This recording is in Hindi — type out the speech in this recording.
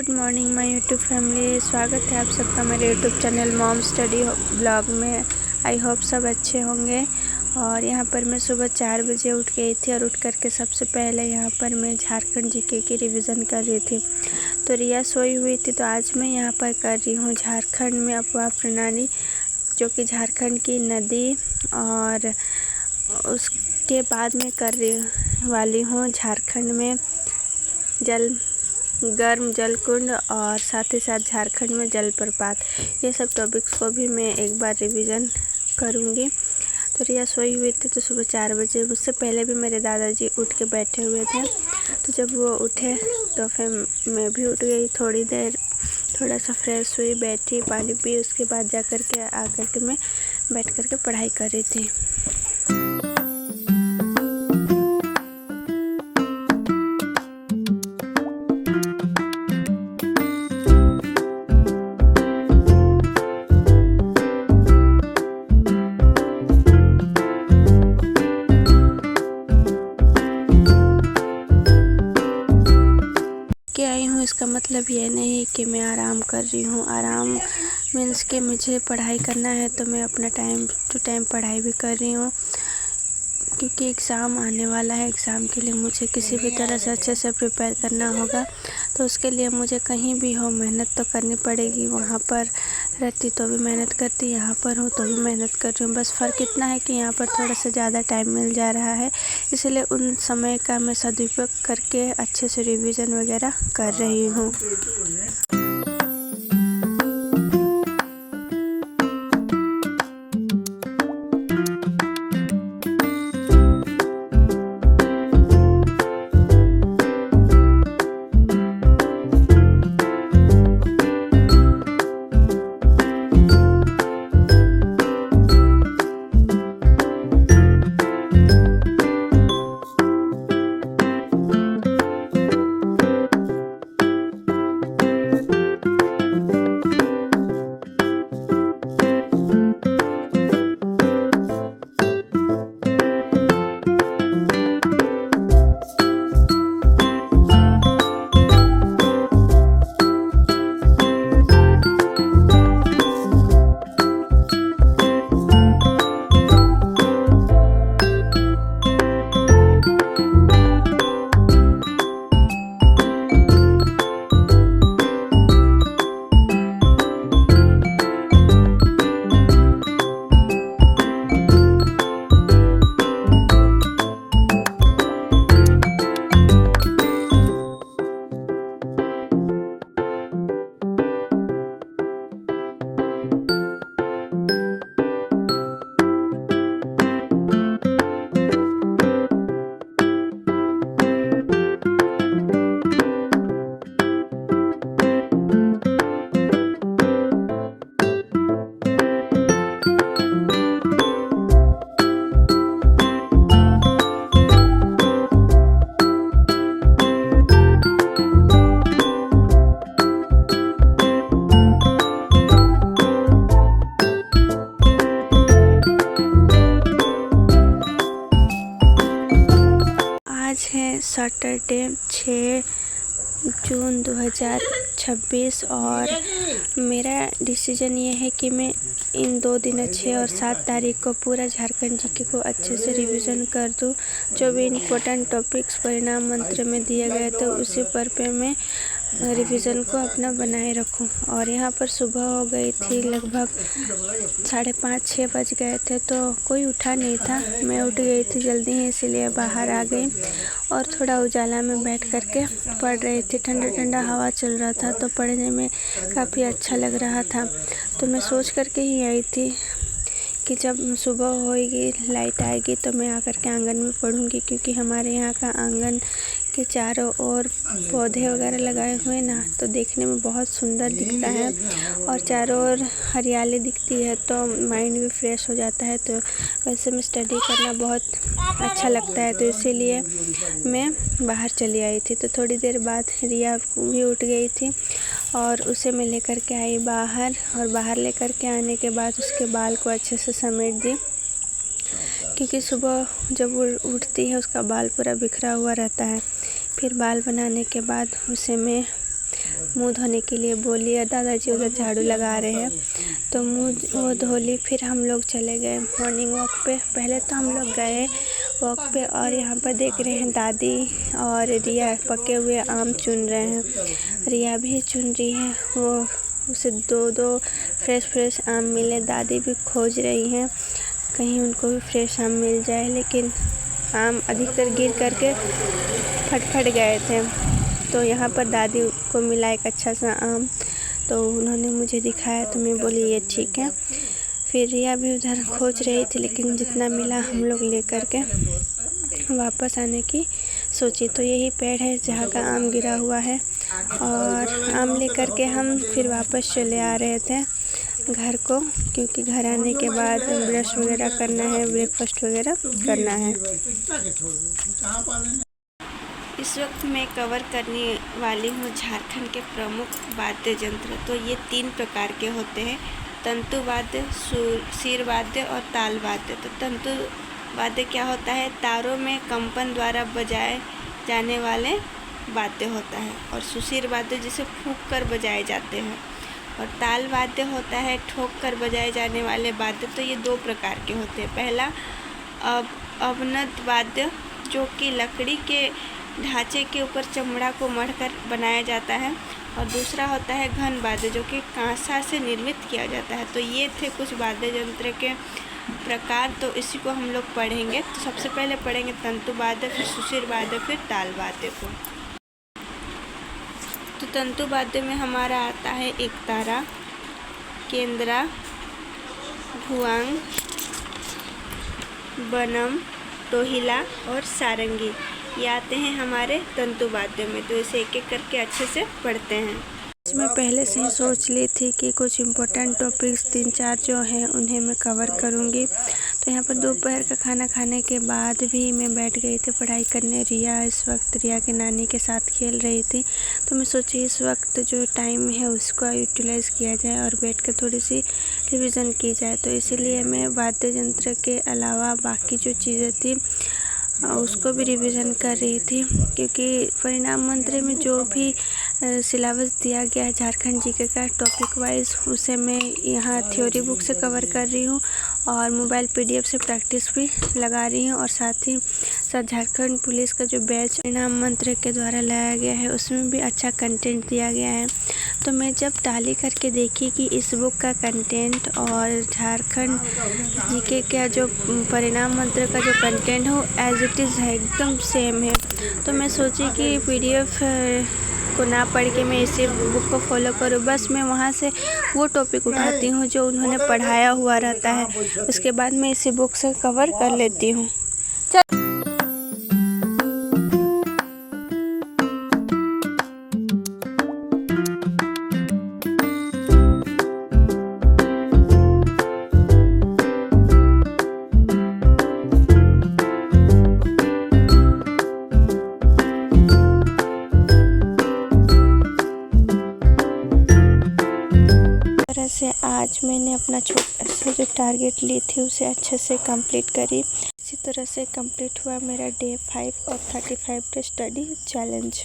Good morning my YouTube family. स्वागत है आप सबका मेरे YouTube channel mom study blog में। आई होप सब अच्छे होंगे। और यहाँ पर मैं सुबह 4 बजे उठ गई थी और उठ करके सबसे पहले यहाँ पर मैं झारखंड जीके की रिवीजन कर रही थी। तो रिया सोई हुई थी, तो आज मैं यहाँ पर कर रही हूँ झारखंड में अपवाह प्रणाली, जो कि झारखंड की नदी, और उसके बाद में कर रही वाली हूँ झारखंड में गर्म जल कुंड और साथ ही साथ झारखंड में जलप्रपात। ये सब टॉपिक्स को भी मैं एक बार रिवीजन करूँगी। तो रिया सोई हुई थी, तो सुबह 4 बजे उससे पहले भी मेरे दादाजी उठ के बैठे हुए थे। तो जब वो उठे तो फिर मैं भी उठ गई। थोड़ी देर थोड़ा सा फ्रेश हुई, बैठी, पानी पी, उसके बाद जा कर के आकर के मैं बैठ कर के पढ़ाई कर रही थी। आई हूँ इसका मतलब ये नहीं कि मैं आराम कर रही हूँ। आराम मीन्स कि मुझे पढ़ाई करना है, तो मैं अपना टाइम टू टाइम पढ़ाई भी कर रही हूँ, क्योंकि एग्ज़ाम आने वाला है। एग्ज़ाम के लिए मुझे किसी भी तरह से अच्छे से प्रिपेयर करना होगा, तो उसके लिए मुझे कहीं भी हो मेहनत तो करनी पड़ेगी। वहाँ पर रहती तो भी मेहनत करती, यहाँ पर हूँ तो भी मेहनत कर रही हूँ। बस फ़र्क इतना है कि यहाँ पर थोड़ा सा ज़्यादा टाइम मिल जा रहा है, इसलिए उन समय का मैं सदुपयोग करके अच्छे से रिवीजन वगैरह कर रही हूँ। आज है सैटरडे 6 जून 2026, और मेरा डिसीजन ये है कि मैं इन 2 दिनों 6 और 7 तारीख को पूरा झारखंड जीके को अच्छे से रिवीजन कर दूँ। जो भी इम्पोर्टेंट टॉपिक्स परिणाम मंत्र में दिए गए थे, उसी पर मैं रिवीजन को अपना बनाए रखूं। और यहाँ पर सुबह हो गई थी, लगभग 5:30-6 बज गए थे, तो कोई उठा नहीं था। मैं उठ गई थी जल्दी ही, इसीलिए बाहर आ गई और थोड़ा उजाला में बैठ करके पढ़ रही थी। ठंडा ठंडा हवा चल रहा था, तो पढ़ने में काफ़ी अच्छा लग रहा था। तो मैं सोच करके ही आई थी कि जब सुबह होएगी, लाइट आएगी, तो मैं आकर के आंगन में पढ़ूंगी, क्योंकि हमारे यहाँ का आंगन के चारों ओर पौधे वगैरह लगाए हुए ना, तो देखने में बहुत सुंदर दिखता है और चारों ओर हरियाली दिखती है, तो माइंड भी फ्रेश हो जाता है। तो वैसे में स्टडी करना बहुत अच्छा लगता है, तो इसीलिए मैं बाहर चली आई थी। तो थोड़ी देर बाद रिया भी उठ गई थी और उसे मैं लेकर के आई बाहर, और बाहर लेकर के आने के बाद उसके बाल को अच्छे से समेट दी, क्योंकि सुबह जब वो उठती है उसका बाल पूरा बिखरा हुआ रहता है। फिर बाल बनाने के बाद उसे मैं मुंह धोने के लिए बोली और दादाजी उधर झाड़ू लगा रहे हैं तो मुंह वो धो ली। फिर हम लोग चले गए मॉर्निंग वॉक पे। पहले तो हम लोग गए वॉक पे और यहाँ पर देख रहे हैं दादी और रिया पके हुए आम चुन रहे हैं। रिया भी चुन रही है, वो उसे दो फ्रेश आम मिले। दादी भी खोज रही हैं कहीं उनको भी फ्रेश आम मिल जाए, लेकिन आम अधिकतर गिर करके फट गए थे। तो यहाँ पर दादी को मिला एक अच्छा सा आम, तो उन्होंने मुझे दिखाया तो मैं बोली ये ठीक है। फिर रिया भी उधर खोज रही थी, लेकिन जितना मिला हम लोग ले कर के वापस आने की सोची। तो यही पेड़ है जहाँ का आम गिरा हुआ है और आम ले कर के हम फिर वापस चले आ रहे थे घर को, क्योंकि घर आने के बाद ब्रश वगैरह करना है, ब्रेकफास्ट वगैरह करना है। इस वक्त मैं कवर करने वाली हूँ झारखंड के प्रमुख वाद्य यंत्र। तो ये 3 प्रकार के होते हैं, तंतु वाद्य, सिर वाद्य और ताल वाद्य। तो तंतु वाद्य क्या होता है? तारों में कंपन द्वारा बजाए जाने वाले वाद्य होता है। और सुशिर वाद्य जिसे फूंक कर बजाए जाते हैं। और ताल वाद्य होता है ठोक कर बजाए जाने वाले वाद्य। तो ये 2 प्रकार के होते हैं। पहला अवनत वाद्य, जो कि लकड़ी के ढांचे के ऊपर चमड़ा को मढ़कर बनाया जाता है। और दूसरा होता है घन वाद्य, जो कि कांसा से निर्मित किया जाता है। तो ये थे कुछ वाद्य यंत्र के प्रकार, तो इसी को हम लोग पढ़ेंगे। तो सबसे पहले पढ़ेंगे तंतु वाद्य, फिर सुशिर वाद्य, फिर ताल वाद्य को। तो तंतु वाद्य में हमारा आता है एकतारा, केंद्रा, भुआंग, बनम, टोहिला और सारंगी। ये आते हैं हमारे तंतु वाद्य में। तो इसे एक एक करके अच्छे से पढ़ते हैं। मैं पहले से ही सोच ली थी कि कुछ इम्पोर्टेंट टॉपिक्स 3-4 जो हैं उन्हें मैं कवर करूँगी। तो यहाँ पर दोपहर का खाना खाने के बाद भी मैं बैठ गई थी पढ़ाई करने। रिया के नानी के साथ खेल रही थी। तो मैं सोची इस वक्त जो टाइम है उसको यूटिलाइज़ किया जाए और बैठ कर थोड़ी सी रिविज़न की जाए। तो इसीलिए मैं वाद्य यंत्र के अलावा बाकी जो चीज़ें थी उसको भी रिवीजन कर रही थी, क्योंकि परिणाम मंत्र में जो भी सिलेबस दिया गया है झारखंड जीके का टॉपिक वाइज, उसे मैं यहाँ थ्योरी बुक से कवर कर रही हूँ और मोबाइल PDF से प्रैक्टिस भी लगा रही हूँ। और साथ ही साथ झारखंड पुलिस का जो बैच परिणाम मंत्र के द्वारा लाया गया है उसमें भी अच्छा कंटेंट दिया गया है। तो मैं जब टाली करके देखी कि इस बुक का कंटेंट और झारखंड जीके का जो परिणाम मंत्र का जो कंटेंट हो एज इट इज़ है, एकदम सेम है। तो मैं सोची कि PDF को ना पढ़ के मैं इसी बुक को फॉलो करूँ। बस मैं वहाँ से वो टॉपिक उठाती हूँ जो उन्होंने पढ़ाया हुआ रहता है, उसके बाद मैं इसी बुक से कवर कर लेती हूँ। से आज मैंने अपना छोटा सा जो टारगेट ली थी उसे अच्छे से कंप्लीट करी। इसी तरह से कंप्लीट हुआ मेरा डे 5 और 35 डे स्टडी चैलेंज।